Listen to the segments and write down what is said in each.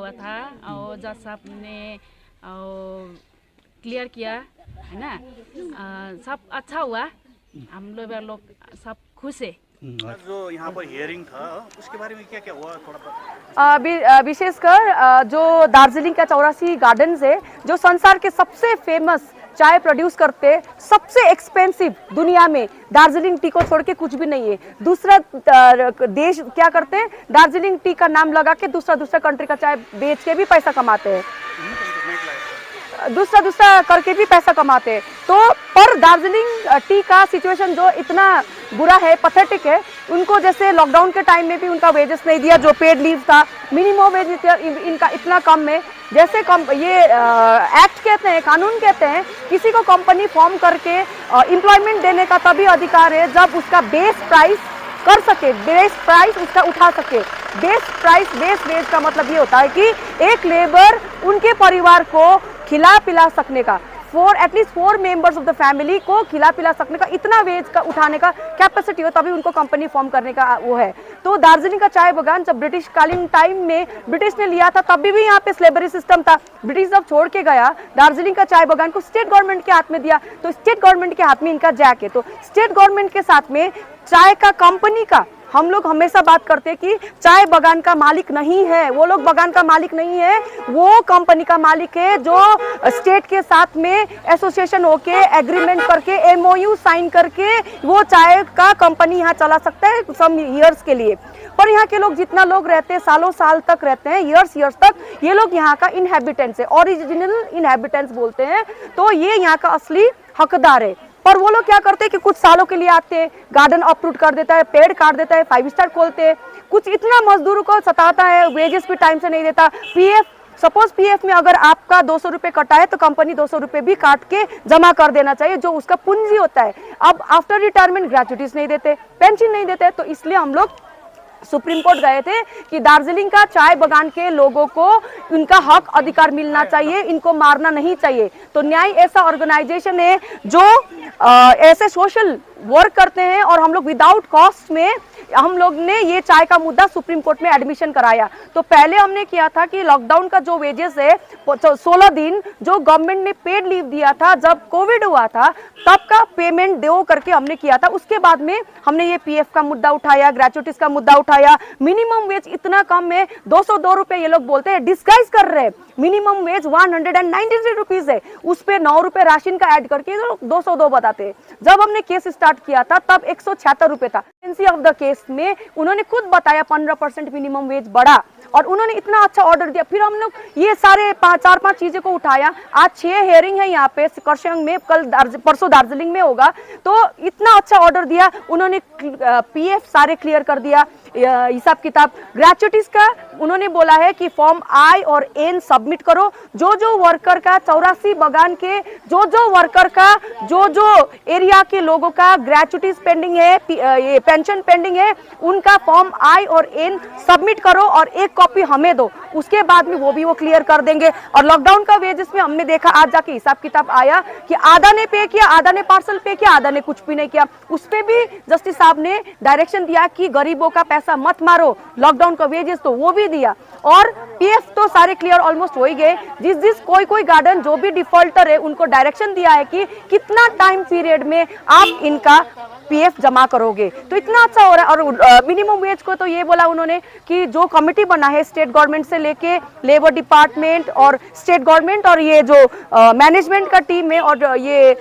हुआ था और जज साहब ने क्लियर किया है ना, सब अच्छा हुआ, हम लोग सब खुश है। जो यहाँ पर हियरिंग था उसके बारे में क्या क्या हुआ थोड़ा विशेषकर जो दार्जिलिंग का 84 गार्डन्स है, जो संसार के सबसे फेमस चाय प्रोड्यूस करते, सबसे एक्सपेंसिव दुनिया में दार्जिलिंग टी को छोड़ के कुछ भी नहीं है। दूसरा देश क्या करते हैं, दार्जिलिंग टी का नाम लगा के दूसरा कंट्री का चाय बेच के भी पैसा कमाते हैं, दूसरा करके भी पैसा कमाते हैं। तो पर दार्जिलिंग टी का सिचुएशन जो इतना बुरा है, पैथेटिक है, उनको जैसे लॉकडाउन के टाइम में भी उनका वेजेस नहीं दिया, जो पेड लीव था, मिनिमम वेज इनका इतना कम में, जैसे ये एक्ट कहते हैं, कानून कहते हैं, किसी को कंपनी फॉर्म करके एम्प्लॉयमेंट देने का तभी अधिकार है जब उसका बेस प्राइस कर सके, बेस प्राइस उसका उठा सके। बेस वेज का मतलब ये होता है कि एक लेबर उनके परिवार को खिला पिला सकने का, at least 4 members of the family को खिला पिला सकने का इतना वेज का उठाने का कैपेसिटी हो, तभी उनको कंपनी फॉर्म करने का वो है। तो दार्जिलिंग का चाय बगान जब ब्रिटिश कालीन टाइम में ब्रिटिश ने लिया था, तब भी यहाँ पे स्लेवरी सिस्टम था। ब्रिटिश जब छोड़ के गया दार्जिलिंग का चाय बगान को, स्टेट गवर्नमेंट के हाथ में दिया, तो स्टेट गवर्नमेंट के हाथ में इनका जैक है। तो स्टेट गवर्नमेंट के साथ में चाय का कंपनी का हम लोग हमेशा बात करते हैं कि चाय बगान का मालिक नहीं है, वो लोग बगान का मालिक नहीं है, वो कंपनी का मालिक है, जो स्टेट के साथ में एसोसिएशन होके एग्रीमेंट करके एमओयू साइन करके वो चाय का कंपनी यहाँ चला सकता है सम ईयर्स के लिए। पर यहाँ के लोग जितना लोग रहते हैं, सालों साल तक रहते हैं, ईयर्स तक, ये लोग यहाँ का इनहेबिटेंट्स है, ओरिजिनल इनहेबिटेंट्स बोलते हैं। तो ये यहाँ का असली हकदार है। पर वो लोग क्या करते हैं कि कुछ सालों के लिए आते हैं, गार्डन अपरूट कर देता है, पेड़ काट देता है, 5 स्टार खोलते हैं, कुछ इतना मजदूरों को सताता है, वेजेस भी टाइम से नहीं देता। सपोज पीएफ में अगर आपका 200 रुपये कटा है तो कंपनी 200 रुपये भी काट के जमा कर देना चाहिए, जो उसका पूंजी होता है। अब आफ्टर रिटायरमेंट ग्रेचुइटीज नहीं देते, पेंशन नहीं देते, तो इसलिए हम लोग सुप्रीम कोर्ट गए थे कि दार्जिलिंग का चाय बगान के लोगों को उनका हक अधिकार मिलना चाहिए, इनको मारना नहीं चाहिए। तो न्याय ऐसा ऑर्गेनाइजेशन है जो ऐसे सोशल वर्क करते हैं, और हम लोग विदाउट कॉस्ट में हम लोग ने ये चाय का मुद्दा सुप्रीम कोर्ट में एडमिशन कराया। तो पहले हमने किया था कि लॉकडाउन का जो वेजेस है 16 दिन जो गवर्नमेंट ने पेड लीव दिया था जब कोविड हुआ था, तब का पेमेंट दो करके हमने किया था। उसके बाद में हमने ये पीएफ का मुद्दा उठाया, ग्रेचुइटीज का मुद्दा उठाया। मिनिमम वेज इतना कम है, 202 रुपए ये लोग बोलते हैं, डिस्गाइज कर रहे हैं। मिनिमम वेज 193 रुपीज है, उस पे 9 रुपए राशन का ऐड करके 202 बताते हैं। जब हमने केस स्टार्ट किया था तब 176 रुपए था। ऑफ द केस में उन्होंने खुद बताया 15% मिनिमम वेज बढ़ा, और उन्होंने इतना अच्छा ऑर्डर दिया। फिर हम लोग ये सारे 4-5 चीजें को उठाया। आज 6 हेयरिंग है यहाँ पे करसंग में, कल परसों दार्जिलिंग में होगा। तो इतना अच्छा ऑर्डर दिया उन्होंने, पीएफ सारे क्लियर कर दिया, हिसाब किताब। ग्रेचुइटीज का उन्होंने बोला है कि फॉर्म आई और एन सबमिट करो। जो वर्कर का 84 बगान के जो वर्कर का जो एरिया के लोगों का ग्रेचुइटीज पेंडिंग है, ये पेंशन पेंडिंग है, उनका फॉर्म आई और एन सबमिट करो और एक कॉपी हमें दो। उसके बाद में वो क्लियर कर देंगे। और लॉकडाउन का वेजेस में हमने देखा, आज जाके हिसाब किताब आया कि आधा ने पे किया, आधा ने पार्सल पे किया, आधा ने कुछ भी नहीं किया। उस पे भी जस्टिस साहब ने डायरेक्शन दिया कि गरीबों का पैसा मत मारो, लॉकडाउन का वेजेस तो वो भी दिया। और पीएफ तो सारे क्लियर ऑलमोस्ट हो ही गए। जिस कोई गार्डन जो भी डिफॉल्टर है उनको डायरेक्शन दिया है कि कितना टाइम पीरियड में आप इनका पीएफ जमा करोगे। तो इतना अच्छा हो रहा है। और मिनिमम वेज को तो ये बोला उन्होंने कि जो कमिटी बना है स्टेट गवर्नमेंट से लेके लेबर डिपार्टमेंट और स्टेट गवर्नमेंट और ये जो मैनेजमेंट का टीम है और ये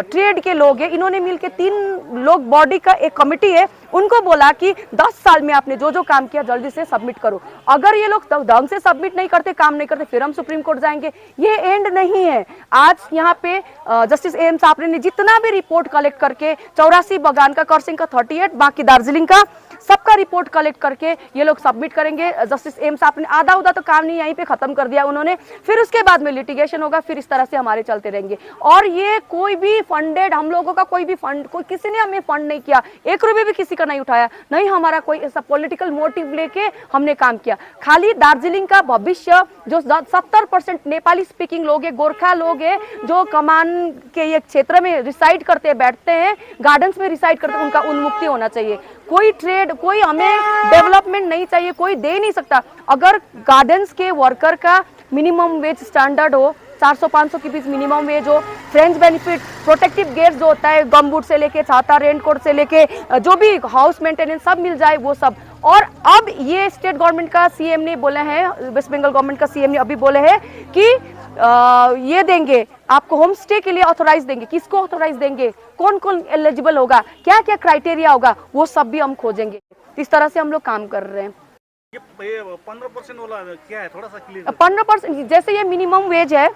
ट्रेड के लोग हैं, इन्होंने मिलके 3 लोग बॉडी का एक कमिटी है, उनको बोला कि 10 साल में आपने जो काम किया जल्दी से सबमिट करो। अगर ये लोग ढंग से सबमिट नहीं करते, काम नहीं करते, फिर हम सुप्रीम कोर्ट जाएंगे। ये एंड नहीं है। आज यहाँ पे जस्टिस एम सापरे ने जितना भी रिपोर्ट कलेक्ट करके 84 बगान का, करसिंग का 38, बाकी दार्जिलिंग का सबका रिपोर्ट कलेक्ट करके ये लोग सबमिट करेंगे। जस्टिस एम साहब ने आधा उदा तो काम नहीं यहीं पे खत्म कर दिया उन्होंने। फिर उसके बाद में लिटिगेशन होगा, फिर इस तरह से हमारे चलते रहेंगे। और ये कोई भी फंडेड, हम लोगों का कोई भी फंड, कोई किसी ने हमें फंड नहीं किया, 1 रुपये भी किसी का नहीं उठाया, नहीं हमारा कोई ऐसा पॉलिटिकल मोटिव लेके हमने काम किया। खाली दार्जिलिंग का भविष्य, जो 70% नेपाली स्पीकिंग लोग है, गोरखा लोग है, जो कमान के ये क्षेत्र में रिसाइड करते हैं, बैठते हैं, गार्डन्स में रिसाइड करते हैं, उनका उन्मुक्ति होना चाहिए। कोई ट्रेड, कोई हमें डेवलपमेंट नहीं चाहिए, कोई दे नहीं सकता। अगर गार्डन्स के वर्कर का मिनिमम वेज स्टैंडर्ड हो, 400-500 के बीच मिनिमम वेज हो, फ्रेंच बेनिफिट, प्रोटेक्टिव गेयर्स जो होता है, गम बूट से लेके छाता, रेन कोट से लेके जो भी हाउस मेंटेनेंस सब मिल जाए, वो सब। और अब ये स्टेट गवर्नमेंट का सीएम ने बोले हैं, वेस्ट बंगाल गवर्नमेंट का सीएम ने अभी बोले हैं कि ये देंगे आपको, होम स्टे के लिए ऑथोराइज देंगे। किसको ऑथोराइज देंगे, कौन कौन एलिजिबल होगा, क्या क्या क्राइटेरिया होगा, वो सब भी हम खोजेंगे। इस तरह से हम लोग काम कर रहे हैं। ये 15% वाला क्या है, थोड़ा सा क्लियर। 15% जैसे ये मिनिमम वेज है,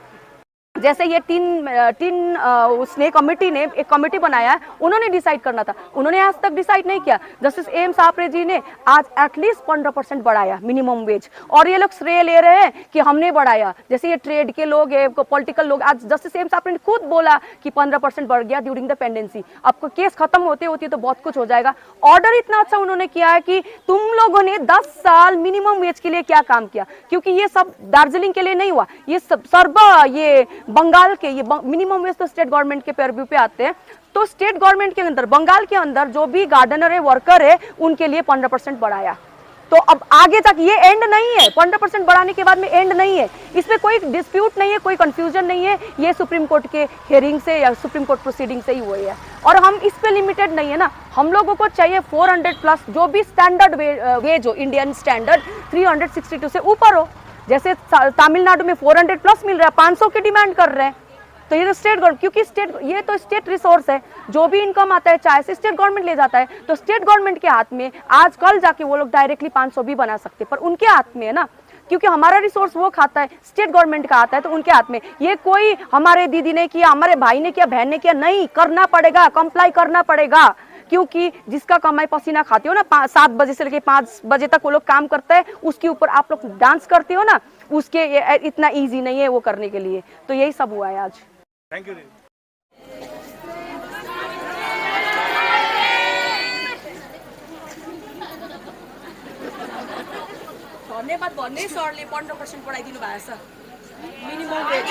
जैसे ये तीन उसने कमेटी ने एक कमेटी बनाया है, उन्होंने डिसाइड करना था, उन्होंने आज तक डिसाइड नहीं किया। जस्टिस एम सापरे जी ने आज एटलीस्ट 15% बढ़ाया मिनिमम वेज, और ये लोग श्रेय ले रहे हैं कि हमने बढ़ाया। जैसे ये ट्रेड के लोग है, पॉलिटिकल लोग, आज जस्टिस एम सापरे ने खुद बोला कि 15% बढ़ गया ड्यूरिंग द पेंडेंसी। आपको केस खत्म होते होते तो बहुत कुछ हो जाएगा। ऑर्डर इतना अच्छा उन्होंने किया है कि तुम लोगों ने 10 साल मिनिमम वेज के लिए क्या काम किया, क्योंकि ये सब दार्जिलिंग के लिए नहीं हुआ, ये सब ये बंगाल के, ये मिनिमम वेज तो स्टेट गवर्नमेंट के पेरव्यू पे आते हैं। तो स्टेट गवर्नमेंट के अंदर, बंगाल के अंदर जो भी गार्डनर है, वर्कर है, उनके लिए 15% बढ़ाया। तो अब आगे तक ये एंड नहीं है, 15% बढ़ाने के बाद में एंड नहीं है, इसमें कोई डिस्प्यूट नहीं है, कोई कंफ्यूजन नहीं है। ये सुप्रीम कोर्ट के हियरिंग से या सुप्रीम कोर्ट प्रोसीडिंग से ही हुई है, और हम इस पे लिमिटेड नहीं है ना। हम लोगों को चाहिए 400+ जो भी स्टैंडर्ड वेज हो, इंडियन स्टैंडर्ड 362 से ऊपर हो। जैसे तमिलनाडु में 400+ मिल रहा है, 500 की डिमांड कर रहे हैं। तो ये तो स्टेट गवर्नमेंट, क्योंकि ये तो स्टेट रिसोर्स है, जो भी इनकम आता है चाहे से स्टेट गवर्नमेंट ले जाता है। तो स्टेट गवर्नमेंट के हाथ में आज कल जाके वो लोग डायरेक्टली 500 भी बना सकते, पर उनके हाथ में है ना, क्योंकि हमारा रिसोर्स वो खाता है, स्टेट गवर्नमेंट का आता है, तो उनके हाथ में। ये कोई हमारे दीदी ने किया, हमारे भाई ने किया, बहन ने किया, नहीं, करना पड़ेगा, कंप्लाई करना पड़ेगा। क्योंकि जिसका कमाई पसीना खाते हो ना, 7 बजे से लेकर 5 बजे तक वो लोग काम करते हैं, उसके ऊपर आप लोग डांस करते हो ना, उसके इतना इजी नहीं है वो करने के लिए। तो यही सब हुआ है आज। Thank you. धन्यवाद भन्ने सरले 15% बढाइदिनु भएको छ मिनिमम वेज।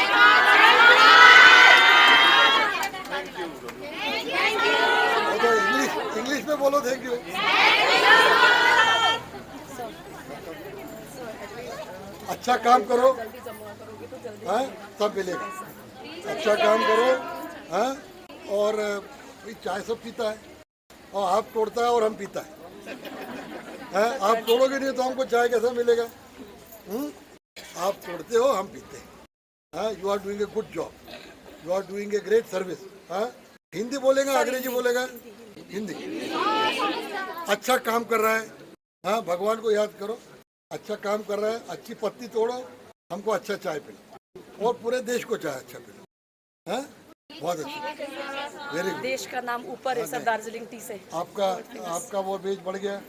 इंग्लिश में बोलो थैंक यू। अच्छा काम करो, हाँ, सब मिलेगा। अच्छा काम करो, हाँ, और चाय सब पीता है, और आप तोड़ता है और हम पीता है, हाँ, आप तोड़ोगे नहीं तो हमको चाय कैसा मिलेगा? आप तोड़ते हो, हम पीते हैं, हाँ। You are doing a good job, you are doing a great service, हाँ। हिंदी बोलेगा, अंग्रेजी बोलेगा? हिंदी। अच्छा काम कर रहा है, हाँ, भगवान को याद करो, अच्छा काम कर रहा है, अच्छी पत्ती तोड़ो, हमको अच्छा चाय पिलो, और पूरे देश को चाय अच्छा पिलो, हाँ, बहुत अच्छा, वेरी गुड। देश का नाम ऊपर है सर, दार्जिलिंग टी से। आपका वो वेज बढ़ गया,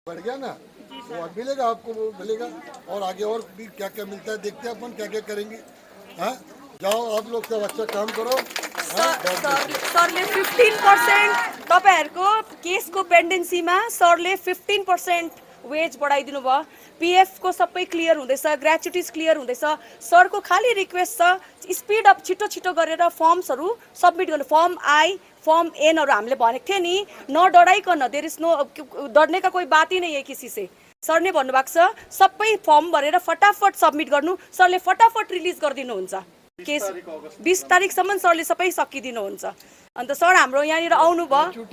बढ़ गया ना, तो अब मिलेगा आपको, वो मिलेगा, और आगे और भी क्या क्या मिलता है देखते हैं अपन क्या क्या करेंगे, हाँ। जाओ आप लोग सब अच्छा काम करो। सरले 15% तपाईहरुको केसको पेन्डेन्सीमा सरले 15% वेज बढाइदिनु भयो। पीएफ को सबै क्लियर हुँदैछ, ग्र्याचुइटिज क्लियर हुँदैछ। सरको खाली रिक्वेस्ट छ स्पिड अप छिटो छिटो गरेर फर्म्सहरु सबमिट गर्नु। फर्म आई, फर्म एनहरु हामीले भनेको थियो नि, नडराइकन, देयर इज नो, डरने का कोई बात ही नहीं है किसी से। सर ने भन्नुभएको छ सबै फर्म भरेर फटाफट सबमिट गर्नु, सरले फटाफट रिलिज गरिदिनुहुन्छ। केस 20 तारिखसम्म सरले सबै सकिदिनुहुन्छ। अन्त सर हाम्रो यहाँनिर आउनु भयो।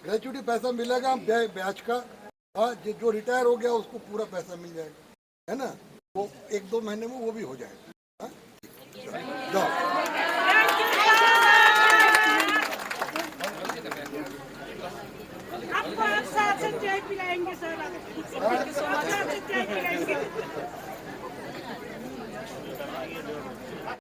ग्रेच्युटी पैसा मिलेगा, ब्याज का, हाँ, जो रिटायर हो गया उसको पूरा पैसा मिल जाएगा, है ना, वो 1-2 महीने में वो भी हो जाएगा, हाँ? जाओ। आपको अच्छा चाय पिलाएंगे sir, thank you so much, चाय पिलाएंगे।